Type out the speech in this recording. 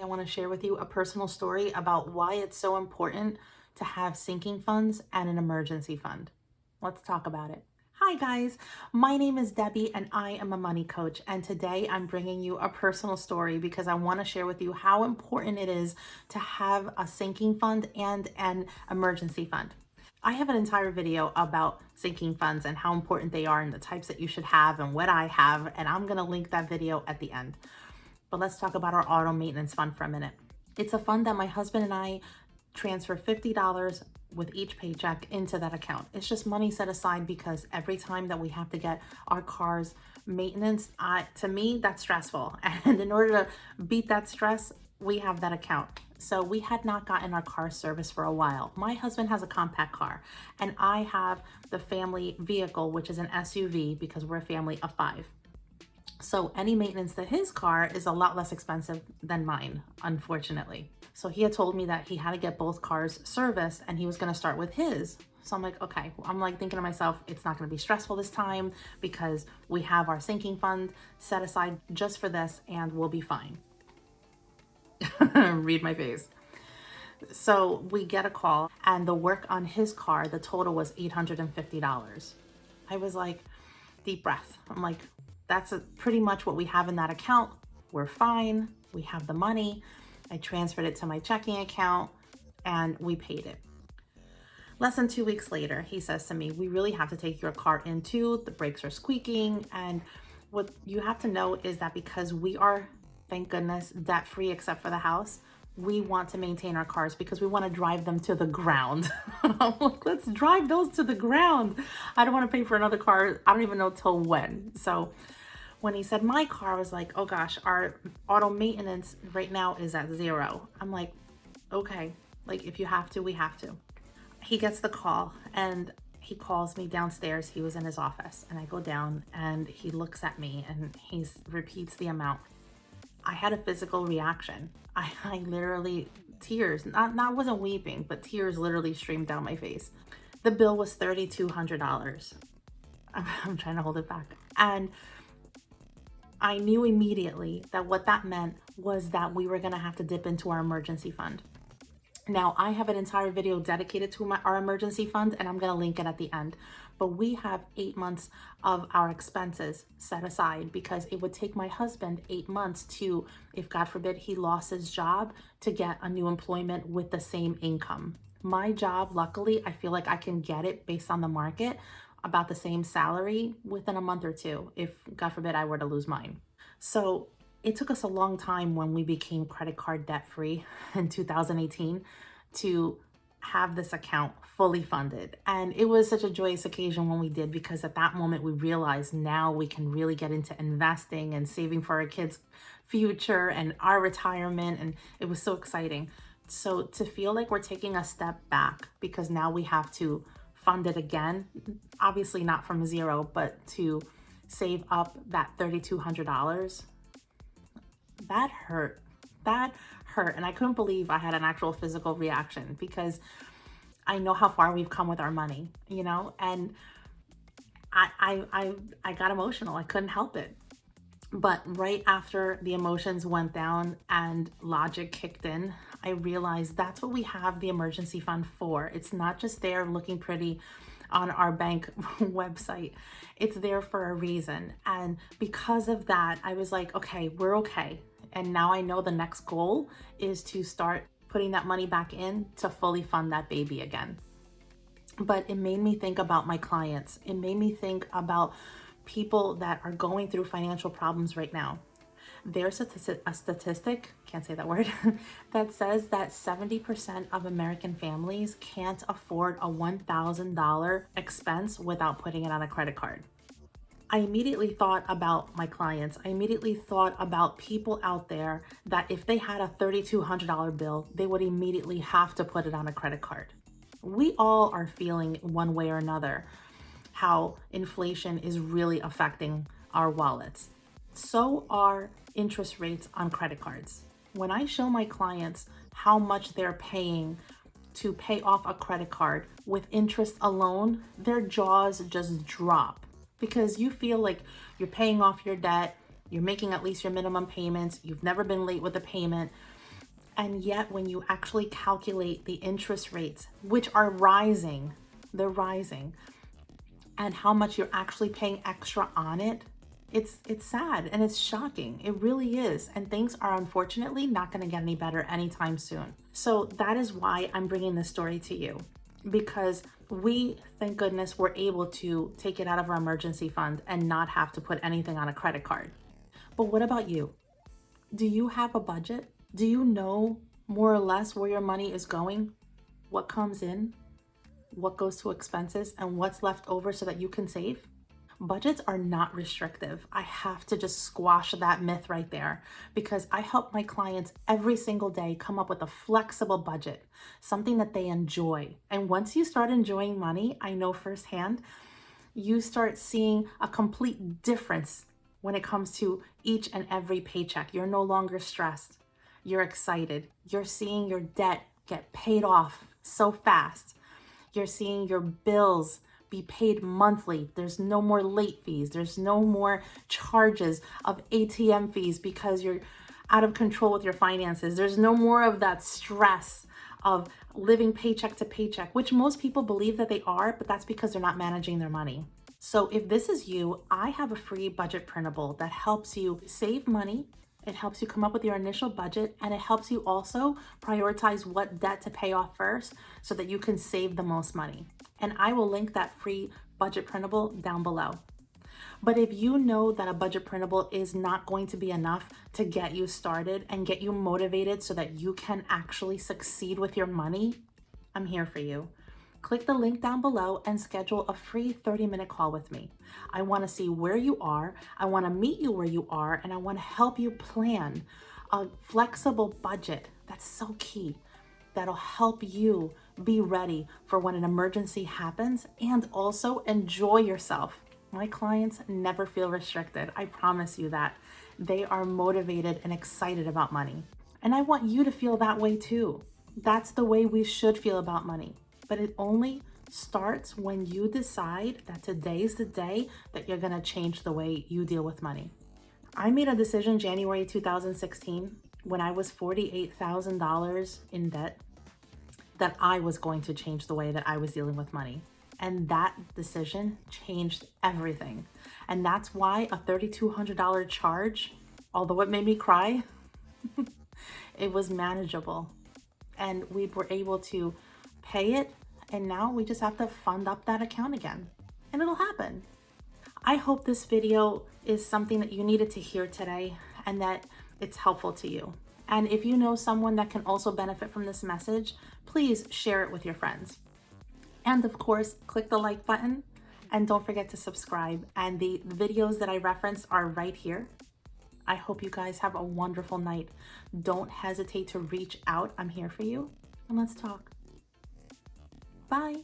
want to share with you a personal story about why it's so important to have sinking funds and an emergency fund. Let's talk about it. Hi guys, my name is Debbie and I am a money coach, and today I'm bringing you a personal story because I want to share with you how important it is to have a sinking fund and an emergency fund. I have an entire video about sinking funds and how important they are and the types that you should have and what I have, and I'm going to link that video at the end. But let's talk about our auto maintenance fund for a minute. It's a fund that my husband and I transfer $50 with each paycheck into that account. It's just money set aside because every time that we have to get our car's maintenance, to me, that's stressful. And in order to beat that stress, we have that account. So we had not gotten our car service for a while. My husband has a compact car and I have the family vehicle, which is an SUV because we're a family of 5. So any maintenance to his car is a lot less expensive than mine, unfortunately. So he had told me that he had to get both cars serviced and he was going to start with his. So I'm like, okay. I'm like thinking to myself, it's not going to be stressful this time because we have our sinking fund set aside just for this and we'll be fine. Read my face. So we get a call and the work on his car, the total was $850. I was like, deep breath. I'm like, that's pretty much what we have in that account. We're fine. We have the money. I transferred it to my checking account and we paid it. Less than 2 weeks later, he says to me, we really have to take your car in too. The brakes are squeaking. And what you have to know is that because we are, thank goodness, debt-free except for the house, we want to maintain our cars because we want to drive them to the ground. I'm like, let's drive those to the ground. I don't want to pay for another car. I don't even know till when. So when he said my car, I was like, oh gosh, our auto maintenance right now is at 0. I'm like, okay, like if you have to, we have to. He gets the call and he calls me downstairs. He was in his office and I go down and he looks at me and he repeats the amount. I had a physical reaction. I literally, tears, not wasn't weeping, but tears literally streamed down my face. The bill was $3,200. I'm trying to hold it back. And I knew immediately that what that meant was that we were going to have to dip into our emergency fund. Now, I have an entire video dedicated to our emergency fund, and I'm going to link it at the end. But we have 8 months of our expenses set aside because it would take my husband 8 months to, if God forbid he lost his job, to get a new employment with the same income. My job, luckily, I feel like I can get it based on the market, about the same salary within a month or two, if God forbid I were to lose mine. So it took us a long time when we became credit card debt free in 2018 to have this account fully funded. And it was such a joyous occasion when we did, because at that moment we realized now we can really get into investing and saving for our kids' future and our retirement. And it was so exciting. So to feel like we're taking a step back because now we have to fund it again, obviously not from 0, but to save up that $3,200, that hurt. That hurt. And I couldn't believe I had an actual physical reaction because I know how far we've come with our money, you know, and I got emotional. I couldn't help it. But right after the emotions went down and logic kicked in, I realized that's what we have the emergency fund for. It's not just there looking pretty on our bank website. It's there for a reason. And because of that, I was like, okay, we're okay. And now I know the next goal is to start putting that money back in to fully fund that baby again. But it made me think about my clients. It made me think about people that are going through financial problems right now. There's a statistic, can't say that word, that says that 70% of American families can't afford a $1,000 expense without putting it on a credit card. I immediately thought about my clients. I immediately thought about people out there that if they had a $3,200 bill, they would immediately have to put it on a credit card. We all are feeling one way or another how inflation is really affecting our wallets. So are interest rates on credit cards. When I show my clients how much they're paying to pay off a credit card with interest alone, their jaws just drop because you feel like you're paying off your debt, you're making at least your minimum payments, you've never been late with a payment, And yet when you actually calculate the interest rates, which are rising, they're rising, and how much you're actually paying extra on it, it's sad and it's shocking. It really is. And things are unfortunately not going to get any better anytime soon. So that is why I'm bringing this story to you, because we, thank goodness, were able to take it out of our emergency fund and not have to put anything on a credit card. But what about you? Do you have a budget? Do you know more or less where your money is going? What comes in? What goes to expenses? And what's left over so that you can save? Budgets are not restrictive. I have to just squash that myth right there, because I help my clients every single day come up with a flexible budget, something that they enjoy. And once you start enjoying money, I know firsthand, you start seeing a complete difference when it comes to each and every paycheck. You're no longer stressed. You're excited. You're seeing your debt get paid off so fast. You're seeing your bills be paid monthly. There's no more late fees. There's no more charges of ATM fees because you're out of control with your finances. There's no more of that stress of living paycheck to paycheck, which most people believe that they are, but that's because they're not managing their money. So if this is you, I have a free budget printable that helps you save money. It helps you come up with your initial budget, and it helps you also prioritize what debt to pay off first so that you can save the most money. And I will link that free budget printable down below. But if you know that a budget printable is not going to be enough to get you started and get you motivated so that you can actually succeed with your money, I'm here for you. Click the link down below and schedule a free 30-minute call with me. I want to see where you are. I want to meet you where you are, and I want to help you plan a flexible budget. That's so key. That'll help you be ready for when an emergency happens and also enjoy yourself. My clients never feel restricted. I promise you that. They are motivated and excited about money. And I want you to feel that way too. That's the way we should feel about money. But it only starts when you decide that today's the day that you're going to change the way you deal with money. I made a decision January 2016 when I was $48,000 in debt that I was going to change the way that I was dealing with money. And that decision changed everything. And that's why a $3,200 charge, although it made me cry, it was manageable. And we were able to pay it. And now we just have to fund up that account again. And it'll happen. I hope this video is something that you needed to hear today and that it's helpful to you. And if you know someone that can also benefit from this message, please share it with your friends. And of course, click the like button and don't forget to subscribe. And the videos that I referenced are right here. I hope you guys have a wonderful night. Don't hesitate to reach out. I'm here for you. And let's talk. Bye.